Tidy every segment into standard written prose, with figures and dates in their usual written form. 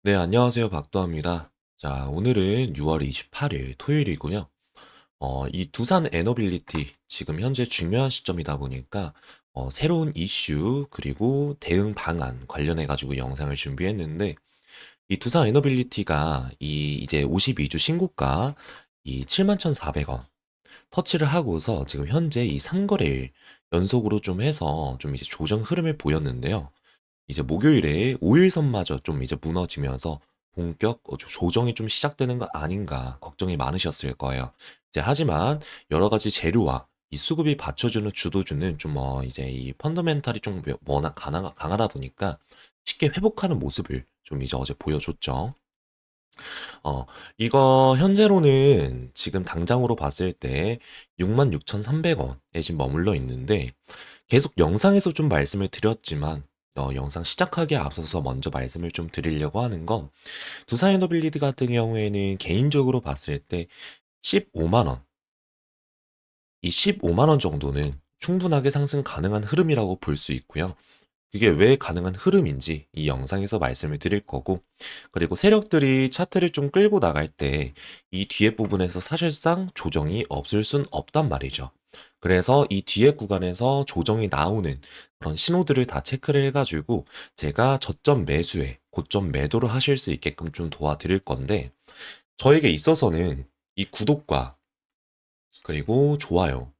네, 안녕하세요. 박도합니다. 자, 오늘은 6월 28일 토요일이고요. 이 두산 에너빌리티 지금 현재 중요한 시점이다 보니까 새로운 이슈 그리고 대응 방안 관련해 가지고 영상을 준비했는데 이 두산 에너빌리티가 이 이제 52주 신고가 이 71,400원 터치를 하고서 지금 현재 이 3거래일 연속으로 좀 해서 좀 이제 조정 흐름을 보였는데요. 이제 목요일에 5일선마저 좀 이제 무너지면서 본격 조정이 좀 시작되는 거 아닌가 걱정이 많으셨을 거예요. 이제 하지만 여러 가지 재료와 이 수급이 받쳐주는 주도주는 좀 이제 이 펀더멘탈이 좀 워낙 강하다 보니까 쉽게 회복하는 모습을 좀 이제 어제 보여줬죠. 어, 이거 현재로는 지금 당장으로 봤을 때 66,300원에 지금 머물러 있는데 계속 영상에서 좀 말씀을 드렸지만 영상 시작하기에 앞서서 먼저 말씀을 좀 드리려고 하는 건 두산 에너빌리티 같은 경우에는 개인적으로 봤을 때 15만 원, 이 15만 원 정도는 충분하게 상승 가능한 흐름이라고 볼 수 있고요. 그게 왜 가능한 흐름인지 이 영상에서 말씀을 드릴 거고, 그리고 세력들이 차트를 좀 끌고 나갈 때 이 뒤에 부분에서 사실상 조정이 없을 순 없단 말이죠. 그래서 이 뒤에 구간에서 조정이 나오는 그런 신호들을 다 체크를 해가지고 제가 저점 매수에 고점 매도를 하실 수 있게끔 좀 도와드릴 건데, 저에게 있어서는 이 구독과 그리고 좋아요,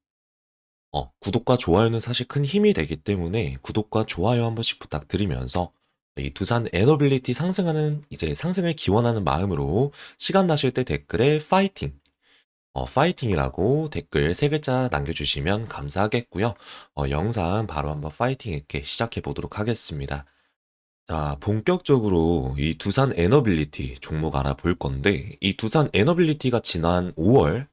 구독과 좋아요는 사실 큰 힘이 되기 때문에 구독과 좋아요 한 번씩 부탁드리면서 이 두산 에너빌리티 상승하는 이제 상승을 기원하는 마음으로 시간 나실 때 댓글에 파이팅, 파이팅이라고 댓글 세 글자 남겨주시면 감사하겠고요. 영상 바로 한번 파이팅 있게 시작해 보도록 하겠습니다. 자, 본격적으로 이 두산 에너빌리티 종목 알아볼 건데, 이 두산 에너빌리티가 지난 5월,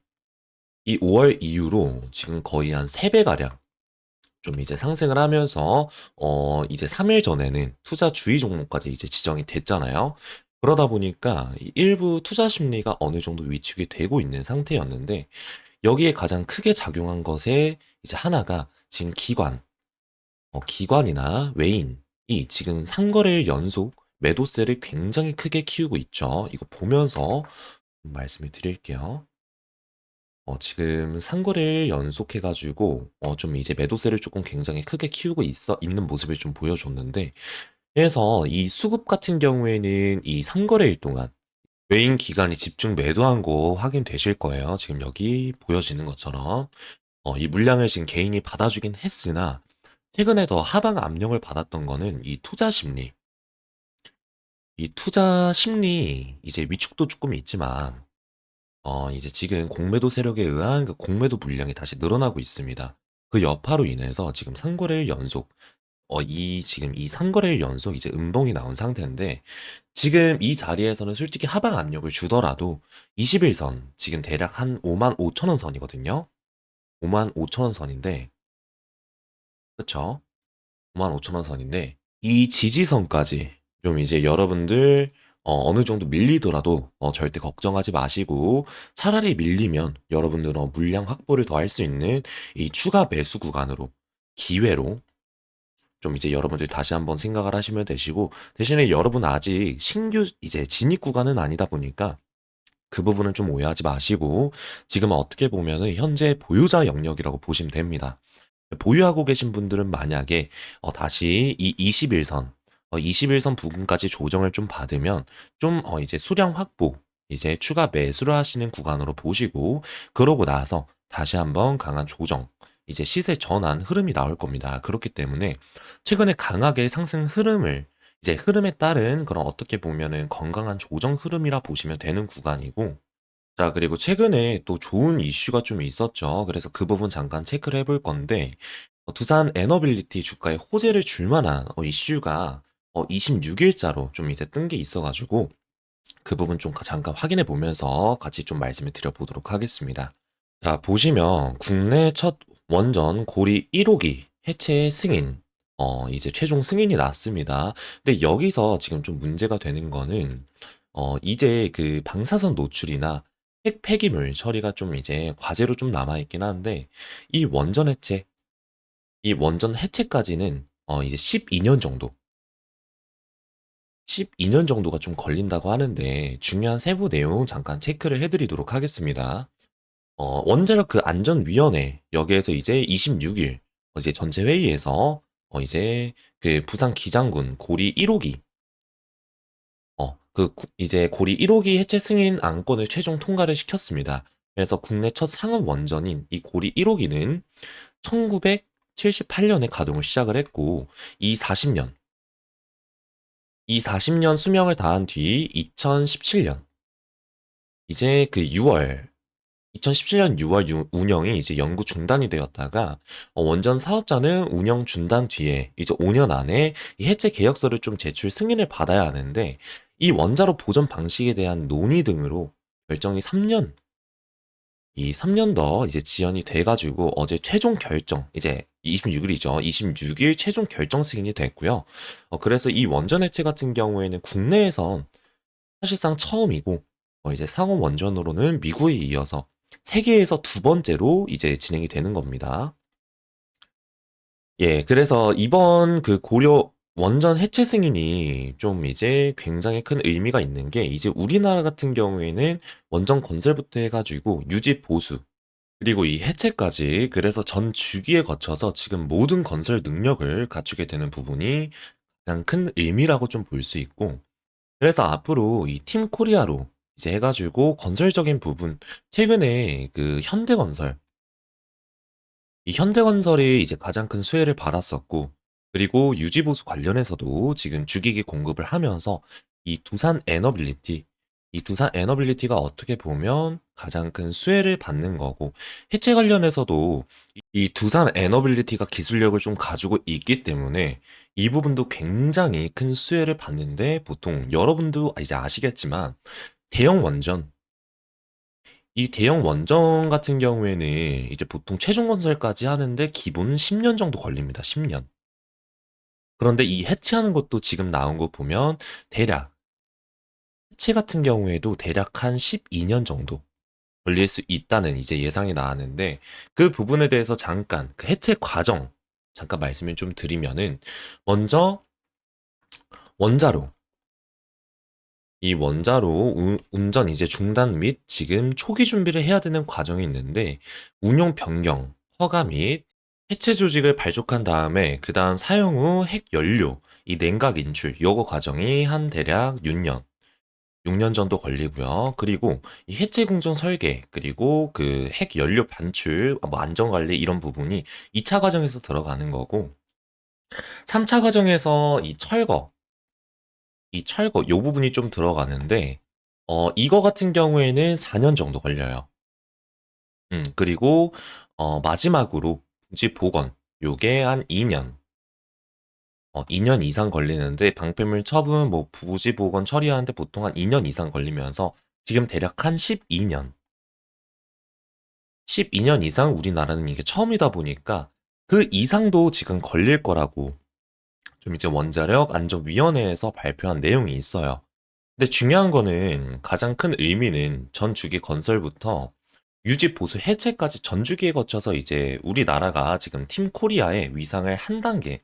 이 5월 이후로 지금 거의 한 3배가량 좀 이제 상승을 하면서 이제 3일 전에는 투자 주의 종목까지 이제 지정이 됐잖아요. 그러다 보니까 이 일부 투자 심리가 어느 정도 위축이 되고 있는 상태였는데 여기에 가장 크게 작용한 것에 이제 하나가 지금 기관이나 외인이 지금 3거래일 연속 매도세를 굉장히 크게 키우고 있죠. 이거 보면서 말씀을 드릴게요. 지금 상거래일 연속해 가지고 좀 이제 매도세를 조금 굉장히 크게 키우고 있는 모습을 좀 보여줬는데, 그래서 이 수급 같은 경우에는 이 상거래일 동안 외인 기관이 집중 매도한 거 확인되실 거예요. 지금 여기 보여지는 것처럼 이 물량을 지금 개인이 받아주긴 했으나 최근에 더 하방 압력을 받았던 거는 이 투자 심리 이제 위축도 조금 있지만 이제 지금 공매도 세력에 의한 그 공매도 물량이 다시 늘어나고 있습니다. 그 여파로 인해서 지금 3거래일 연속, 지금 이 3거래일 연속 이제 음봉이 나온 상태인데, 지금 이 자리에서는 솔직히 하방 압력을 주더라도 21선, 지금 대략 한 5만 5천 원 선이거든요. 5만 5천 원 선인데, 그쵸? 5만 5천 원 선인데, 이 지지선까지 좀 이제 여러분들 어느 정도 밀리더라도 절대 걱정하지 마시고 차라리 밀리면 여러분들은 물량 확보를 더 할 수 있는 이 추가 매수 구간으로 기회로 좀 이제 여러분들 다시 한번 생각을 하시면 되시고, 대신에 여러분 아직 신규 이제 진입 구간은 아니다 보니까 그 부분은 좀 오해하지 마시고 지금은 어떻게 보면은 현재 보유자 영역이라고 보시면 됩니다. 보유하고 계신 분들은 만약에 다시 이 21선, 21선 부근까지 조정을 좀 받으면 좀 이제 수량 확보, 이제 추가 매수를 하시는 구간으로 보시고 그러고 나서 다시 한번 강한 조정, 이제 시세 전환 흐름이 나올 겁니다. 그렇기 때문에 최근에 강하게 상승 흐름을 이제 흐름에 따른 그런 어떻게 보면은 건강한 조정 흐름이라 보시면 되는 구간이고, 자, 그리고 최근에 또 좋은 이슈가 좀 있었죠. 그래서 그 부분 잠깐 체크를 해볼 건데, 두산 에너빌리티 주가에 호재를 줄 만한 이슈가 26일자로 좀 이제 뜬 게 있어가지고, 그 부분 좀 잠깐 확인해 보면서 같이 좀 말씀을 드려보도록 하겠습니다. 자, 보시면 국내 첫 원전 고리 1호기 해체 승인, 이제 최종 승인이 났습니다. 근데 여기서 지금 좀 문제가 되는 거는, 이제 그 방사선 노출이나 핵 폐기물 처리가 좀 이제 과제로 좀 남아있긴 한데, 이 원전 해체, 이 원전 해체까지는 이제 12년 정도, 12년 정도가 좀 걸린다고 하는데 중요한 세부 내용 잠깐 체크를 해 드리도록 하겠습니다. 원자력 그 안전위원회 여기에서 이제 26일 이제 전체 회의에서 이제 그 부산 기장군 고리 1호기 이제 고리 1호기 해체 승인 안건을 최종 통과를 시켰습니다. 그래서 국내 첫 상업 원전인 이 고리 1호기는 1978년에 가동을 시작을 했고 이 40년 이 40년 수명을 다한 뒤 2017년 이제 그 6월 2017년 6월 운영이 이제 영구 중단이 되었다가 원전 사업자는 운영 중단 뒤에 이제 5년 안에 이 해체 계약서를 좀 제출 승인을 받아야 하는데 이 원자로 보존 방식에 대한 논의 등으로 결정이 3년 이 3년 더 이제 지연이 돼가지고 어제 최종 결정 이제 26일이죠. 26일 최종 결정 승인이 됐고요. 그래서 이 원전 해체 같은 경우에는 국내에선 사실상 처음이고 이제 상업 원전으로는 미국에 이어서 세계에서 두 번째로 이제 진행이 되는 겁니다. 예, 그래서 이번 그 고려 원전 해체 승인이 좀 이제 굉장히 큰 의미가 있는 게 이제 우리나라 같은 경우에는 원전 건설부터 해가지고 유지 보수 그리고 이 해체까지 그래서 전 주기에 거쳐서 지금 모든 건설 능력을 갖추게 되는 부분이 가장 큰 의미라고 좀 볼 수 있고 그래서 앞으로 이 팀 코리아로 이제 해가지고 건설적인 부분 최근에 그 현대건설 이 현대건설이 이제 가장 큰 수혜를 받았었고 그리고 유지보수 관련해서도 지금 주기기 공급을 하면서 이 두산 에너빌리티 이 두산 에너빌리티가 어떻게 보면 가장 큰 수혜를 받는 거고 해체 관련해서도 이 두산 에너빌리티가 기술력을 좀 가지고 있기 때문에 이 부분도 굉장히 큰 수혜를 받는데 보통 여러분도 이제 아시겠지만 대형 원전 이 대형 원전 같은 경우에는 이제 보통 최종 건설까지 하는데 기본 10년 정도 걸립니다. 10년. 그런데 이 해체하는 것도 지금 나온 거 보면 대략 해체 같은 경우에도 대략 한 12년 정도 걸릴 수 있다는 이제 예상이 나왔는데 그 부분에 대해서 잠깐 그 해체 과정 잠깐 말씀을 좀 드리면은 먼저 원자로 이 원자로 운전 이제 중단 및 지금 초기 준비를 해야 되는 과정이 있는데 운용 변경, 허가 및 해체 조직을 발족한 다음에 그다음 사용 후 핵 연료, 이 냉각 인출 요거 과정이 한 대략 6년 정도 걸리고요. 그리고 이 해체 공정 설계 그리고 그 핵 연료 반출, 뭐 안전 관리 이런 부분이 2차 과정에서 들어가는 거고 3차 과정에서 이 철거 요 부분이 좀 들어가는데 이거 같은 경우에는 4년 정도 걸려요. 그리고 마지막으로 부지 복원 요게 한 2년 2년 이상 걸리는데 방패물 처분 뭐 부지 복원 처리하는데 보통 한 2년 이상 걸리면서 지금 대략 한 12년 이상 우리나라는 이게 처음이다 보니까 그 이상도 지금 걸릴 거라고 좀 이제 원자력 안전위원회에서 발표한 내용이 있어요. 근데 중요한 거는 가장 큰 의미는 전 주기 건설부터 유지 보수 해체까지 전 주기에 거쳐서 이제 우리나라가 지금 팀 코리아의 위상을 한 단계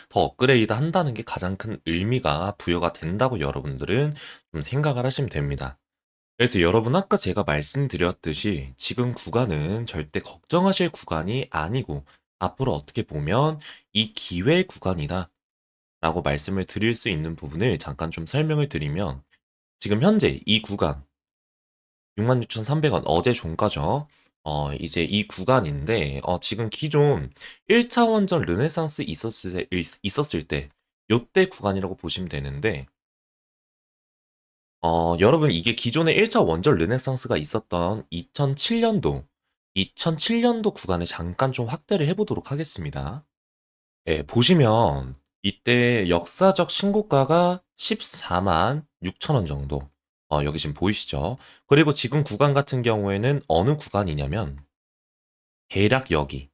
더 업그레이드 한다는 게 가장 큰 의미가 부여가 된다고 여러분들은 좀 생각을 하시면 됩니다. 그래서 여러분 아까 제가 말씀드렸듯이 지금 구간은 절대 걱정하실 구간이 아니고 앞으로 어떻게 보면 이 기회 구간이다 라고 말씀을 드릴 수 있는 부분을 잠깐 좀 설명을 드리면 지금 현재 이 구간 66,300원 어제 종가죠. 이제 이 구간인데 지금 기존 1차 원전 르네상스 있었을 때 요때 구간이라고 보시면 되는데 여러분 이게 기존에 1차 원전 르네상스가 있었던 2007년도 구간을 잠깐 좀 확대를 해 보도록 하겠습니다. 예, 보시면 이때 역사적 신고가가 14만 6천 원 정도. 여기 지금 보이시죠? 그리고 지금 구간 같은 경우에는 어느 구간이냐면 대략 여기.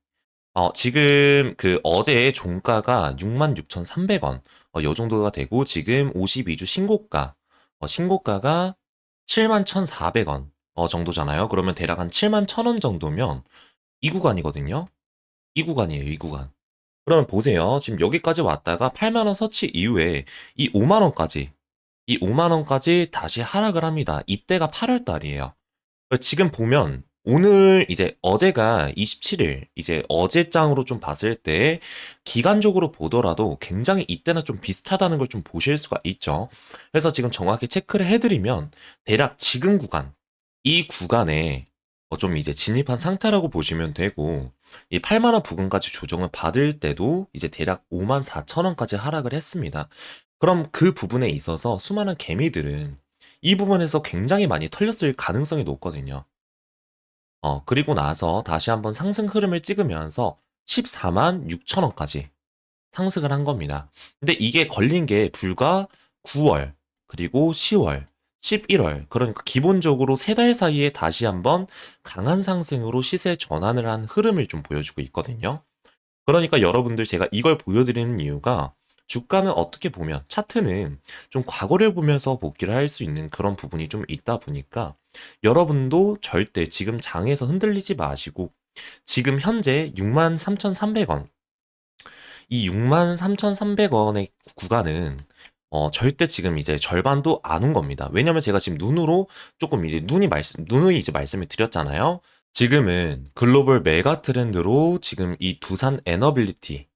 지금 그 어제 종가가 66,300원. 요 정도가 되고 지금 52주 신고가가 71,400원 정도잖아요. 그러면 대략 한 71,000원 정도면 이 구간이거든요. 이 구간이에요, 이 구간. 그러면 보세요. 지금 여기까지 왔다가 8만 원 터치 이후에 이 5만 원까지 이 5만 원까지 다시 하락을 합니다. 이때가 8월 달이에요. 지금 보면 오늘 이제 어제가 27일 이제 어제 장으로 좀 봤을 때 기간적으로 보더라도 굉장히 이때는 좀 비슷하다는 걸 좀 보실 수가 있죠. 그래서 지금 정확히 체크를 해드리면 대략 지금 구간 이 구간에 좀 이제 진입한 상태라고 보시면 되고 이 8만 원 부근까지 조정을 받을 때도 이제 대략 5만 4천 원까지 하락을 했습니다. 그럼 그 부분에 있어서 수많은 개미들은 이 부분에서 굉장히 많이 털렸을 가능성이 높거든요. 그리고 나서 다시 한번 상승 흐름을 찍으면서 14만 6천 원까지 상승을 한 겁니다. 근데 이게 걸린 게 불과 9월, 그리고 10월, 11월, 그러니까 기본적으로 3달 사이에 다시 한번 강한 상승으로 시세 전환을 한 흐름을 좀 보여주고 있거든요. 그러니까 여러분들 제가 이걸 보여드리는 이유가 주가는 어떻게 보면 차트는 좀 과거를 보면서 복귀를 할 수 있는 그런 부분이 좀 있다 보니까 여러분도 절대 지금 장에서 흔들리지 마시고 지금 현재 63,300원 이 63,300원의 구간은 절대 지금 이제 절반도 안 온 겁니다. 왜냐면 제가 지금 눈으로 조금 이제 누누이 이제 말씀을 드렸잖아요. 지금은 글로벌 메가 트렌드로 지금 이 두산 에너빌리티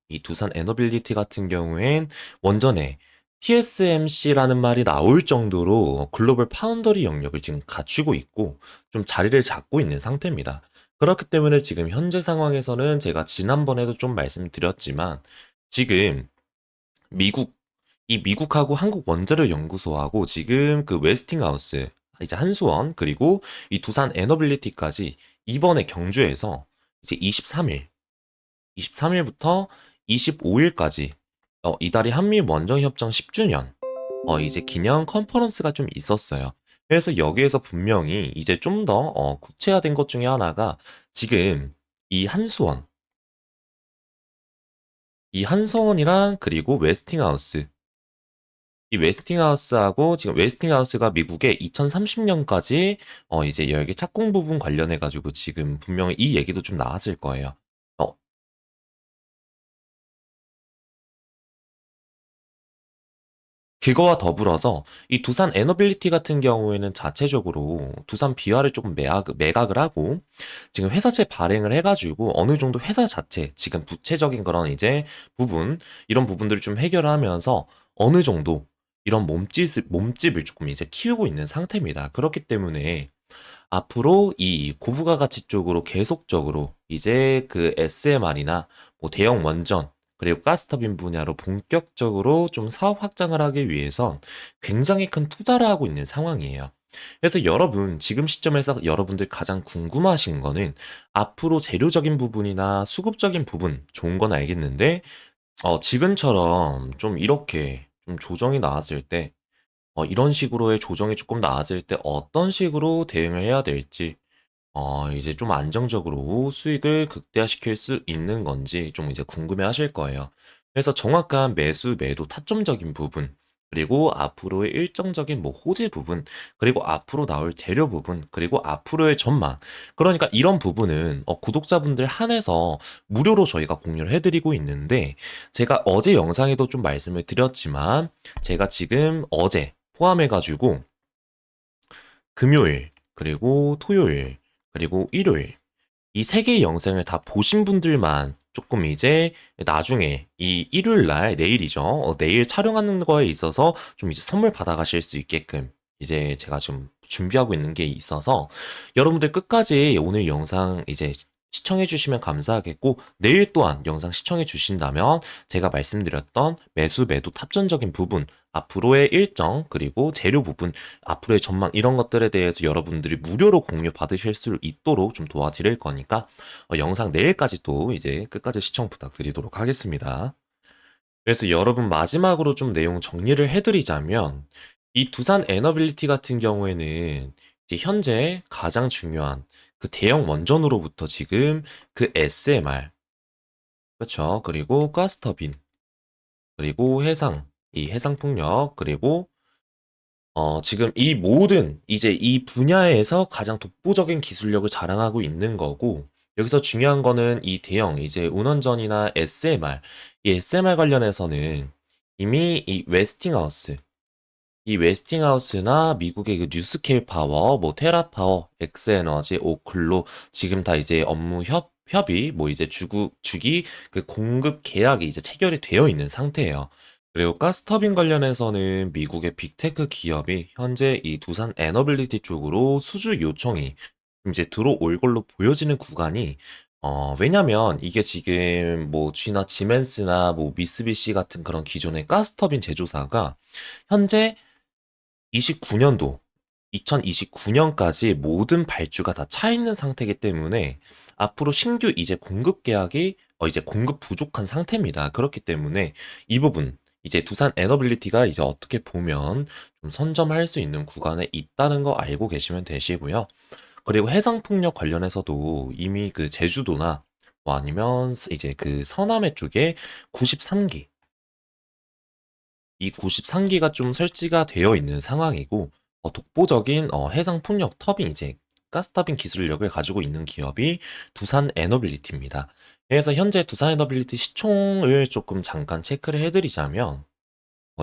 같은 경우엔 원전에 TSMC라는 말이 나올 정도로 글로벌 파운더리 영역을 지금 갖추고 있고 좀 자리를 잡고 있는 상태입니다. 그렇기 때문에 지금 현재 상황에서는 제가 지난번에도 좀 말씀드렸지만 지금 미국 미국하고 한국 원자력 연구소하고 지금 그 웨스팅하우스 이제 한수원 그리고 이 두산 에너빌리티까지 이번에 경주에서 이제 23일부터 25일까지 이달이 한미 원정 협정 10주년 이제 기념 컨퍼런스가 좀 있었어요. 그래서 여기에서 분명히 이제 좀 더 구체화된 것 중에 하나가 지금 이 한수원 이 한수원이랑 그리고 웨스팅하우스 이 웨스팅하우스하고 지금 웨스팅하우스가 미국에 2030년까지 이제 열기 착공 부분 관련해 가지고 지금 분명히 이 얘기도 좀 나왔을 거예요. 어, 그거와 더불어서 이 두산 에너빌리티 같은 경우에는 자체적으로 두산 비화를 조금 매각을 하고 지금 회사채 발행을 해가지고 어느 정도 회사 자체 지금 부채적인 그런 이제 부분 이런 부분들을 좀 해결하면서 어느 정도 이런 몸집을 조금 이제 키우고 있는 상태입니다. 그렇기 때문에 앞으로 이 고부가 가치 쪽으로 계속적으로 이제 그 SMR이나 뭐 대형 원전 그리고 가스터빈 분야로 본격적으로 좀 사업 확장을 하기 위해선 굉장히 큰 투자를 하고 있는 상황이에요. 그래서 여러분, 지금 시점에서 여러분들 가장 궁금하신 거는 앞으로 재료적인 부분이나 수급적인 부분, 좋은 건 알겠는데, 지금처럼 좀 이렇게 좀 조정이 나왔을 때, 이런 식으로의 조정이 조금 나았을 때 어떤 식으로 대응을 해야 될지, 이제 좀 안정적으로 수익을 극대화시킬 수 있는 건지 좀 이제 궁금해 하실 거예요. 그래서 정확한 매수, 매도 타점적인 부분, 그리고 앞으로의 일정적인 뭐 호재 부분, 그리고 앞으로 나올 재료 부분, 그리고 앞으로의 전망. 그러니까 이런 부분은 구독자분들 한해서 무료로 저희가 공유를 해드리고 있는데, 제가 어제 영상에도 좀 말씀을 드렸지만, 제가 지금 어제 포함해가지고 금요일, 그리고 토요일, 그리고 일요일 이 세 개의 영상을 다 보신 분들만 조금 이제 나중에 이 일요일 날 내일이죠. 내일 촬영하는 거에 있어서 좀 이제 선물 받아가실 수 있게끔 이제 제가 좀 준비하고 있는 게 있어서 여러분들 끝까지 오늘 영상 이제 시청해 주시면 감사하겠고 내일 또한 영상 시청해 주신다면 제가 말씀드렸던 매수 매도 탑전적인 부분 앞으로의 일정 그리고 재료 부분 앞으로의 전망 이런 것들에 대해서 여러분들이 무료로 공유 받으실 수 있도록 좀 도와드릴 거니까 영상 내일까지 또 이제 끝까지 시청 부탁드리도록 하겠습니다. 그래서 여러분 마지막으로 좀 내용 정리를 해드리자면 이 두산 에너빌리티 같은 경우에는 이제 현재 가장 중요한 그 대형 원전으로부터 지금 그 SMR 그렇죠. 그리고 가스터빈 그리고 해상 이 해상풍력 그리고 지금 이 모든 이제 이 분야에서 가장 독보적인 기술력을 자랑하고 있는 거고 여기서 중요한 거는 이 대형 이제 운원전이나 SMR, 이 SMR 관련해서는 이미 이 웨스팅하우스나 미국의 그 뉴스케일 파워, 뭐 테라파워, 엑스에너지, 오클로 지금 다 이제 업무 협의, 뭐 이제 주기 그 공급 계약이 이제 체결이 되어 있는 상태예요. 그리고 가스터빈 관련해서는 미국의 빅테크 기업이 현재 이 두산 에너빌리티 쪽으로 수주 요청이 이제 들어올 걸로 보여지는 구간이 왜냐면 이게 지금 뭐 쥐나 지멘스나 뭐 미쓰비시 같은 그런 기존의 가스터빈 제조사가 현재 29년도, 2029년까지 모든 발주가 다 차 있는 상태이기 때문에 앞으로 신규 이제 공급 계약이 이제 공급 부족한 상태입니다. 그렇기 때문에 이 부분 이제 두산 에너빌리티가 이제 어떻게 보면 좀 선점할 수 있는 구간에 있다는 거 알고 계시면 되시고요. 그리고 해상풍력 관련해서도 이미 그 제주도나 뭐 아니면 이제 그 서남해 쪽에 93기 이 93기가 좀 설치가 되어 있는 상황이고 독보적인 해상 풍력 터빈 이제 가스터빈 기술력을 가지고 있는 기업이 두산 에너빌리티입니다. 그래서 현재 두산 에너빌리티 시총을 조금 잠깐 체크를 해드리자면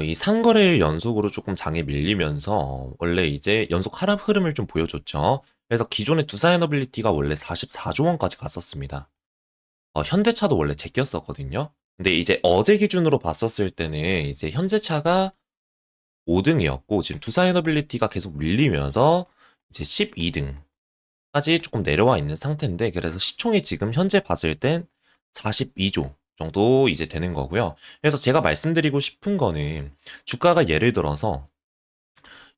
이 상거래일 연속으로 조금 장에 밀리면서 원래 이제 연속 하락 흐름을 좀 보여줬죠. 그래서 기존의 두산 에너빌리티가 원래 44조 원까지 갔었습니다. 현대차도 원래 제꼈었거든요. 근데 이제 어제 기준으로 봤었을 때는 이제 현대차가 5등이었고 지금 두산에너빌리티가 계속 밀리면서 이제 12등까지 조금 내려와 있는 상태인데 그래서 시총이 지금 현재 봤을 땐 42조 정도 이제 되는 거고요. 그래서 제가 말씀드리고 싶은 거는 주가가 예를 들어서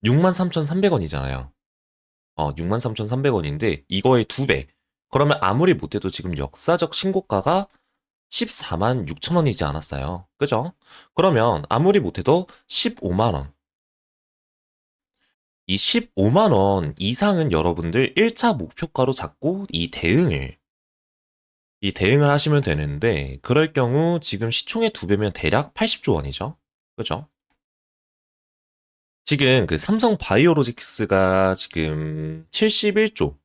63,300원이잖아요. 63,300원인데 이거의 2배. 그러면 아무리 못해도 지금 역사적 신고가가 14만 6천 원이지 않았어요. 그죠? 그러면 아무리 못해도 15만 원. 이 15만 원 이상은 여러분들 1차 목표가로 잡고 이 대응을 하시면 되는데 그럴 경우 지금 시총의 2배면 대략 80조 원이죠. 그죠? 지금 그 삼성 바이오로직스가 지금 71조로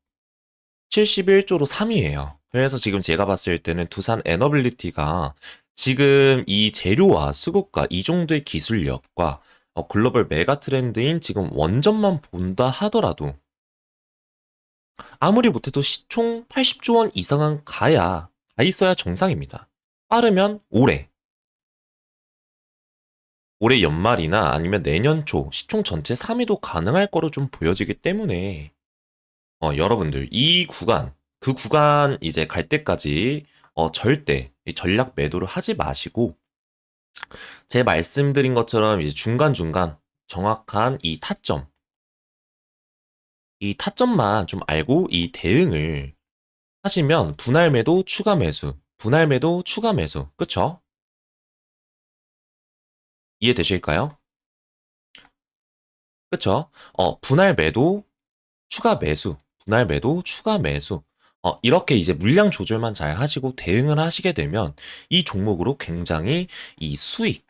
3위예요. 그래서 지금 제가 봤을 때는 두산 에너빌리티가 지금 이 재료와 수급과 이 정도의 기술력과 글로벌 메가 트렌드인 지금 원전만 본다 하더라도 아무리 못해도 시총 80조 원 이상은 가 있어야 정상입니다. 빠르면 올해 연말이나 아니면 내년 초 시총 전체 3위도 가능할 거로 좀 보여지기 때문에 여러분들 그 구간 이제 갈 때까지 절대 이 전략 매도를 하지 마시고 제 말씀드린 것처럼 이제 중간중간 정확한 이 타점만 좀 알고 이 대응을 하시면 분할 매도 추가 매수, 분할 매도 추가 매수, 그쵸? 이해되실까요? 그쵸? 분할 매도 추가 매수, 분할 매도 추가 매수. 이렇게 이제 물량 조절만 잘 하시고 대응을 하시게 되면 이 종목으로 굉장히 이 수익,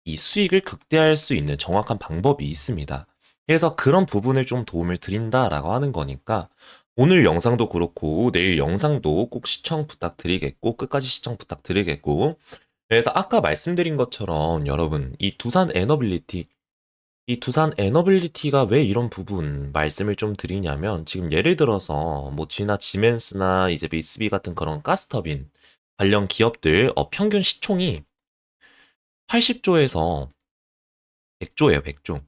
이 수익을 극대화할 수 있는 정확한 방법이 있습니다. 그래서 그런 부분을 좀 도움을 드린다라고 하는 거니까 오늘 영상도 그렇고 내일 영상도 꼭 시청 부탁드리겠고 끝까지 시청 부탁드리겠고 그래서 아까 말씀드린 것처럼 여러분 이 두산 에너빌리티가 왜 이런 부분 말씀을 좀 드리냐면 지금 예를 들어서 뭐 쥐나 지멘스나 이제 미쓰비 같은 그런 가스터빈 관련 기업들 평균 시총이 80조에서 100조예요, 100조.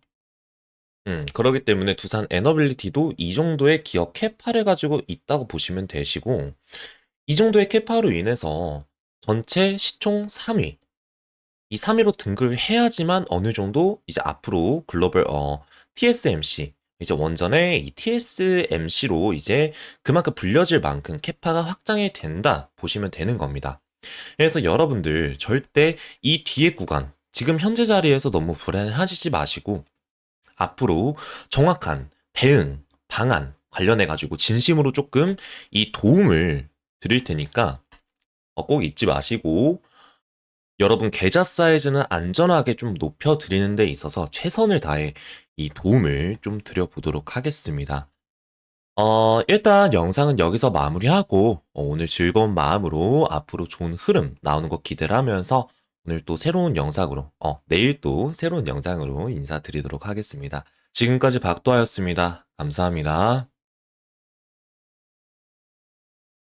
그러기 때문에 두산 에너빌리티도 이 정도의 기업 캐파를 가지고 있다고 보시면 되시고 이 정도의 캐파로 인해서 전체 시총 3위 이 3위로 등극을 해야지만 어느 정도 이제 앞으로 글로벌 TSMC 이제 원전의 이 TSMC로 이제 그만큼 불려질 만큼 캐파가 확장이 된다 보시면 되는 겁니다. 그래서 여러분들 절대 이 뒤에 구간 지금 현재 자리에서 너무 불안하시지 마시고 앞으로 정확한 대응 방안 관련해 가지고 진심으로 조금 이 도움을 드릴 테니까 꼭 잊지 마시고 여러분 계좌 사이즈는 안전하게 좀 높여 드리는 데 있어서 최선을 다해 이 도움을 좀 드려 보도록 하겠습니다. 일단 영상은 여기서 마무리하고 오늘 즐거운 마음으로 앞으로 좋은 흐름 나오는 거 기대를 하면서 오늘 또 새로운 영상으로 내일 또 새로운 영상으로 인사드리도록 하겠습니다. 지금까지 박도하였습니다. 감사합니다.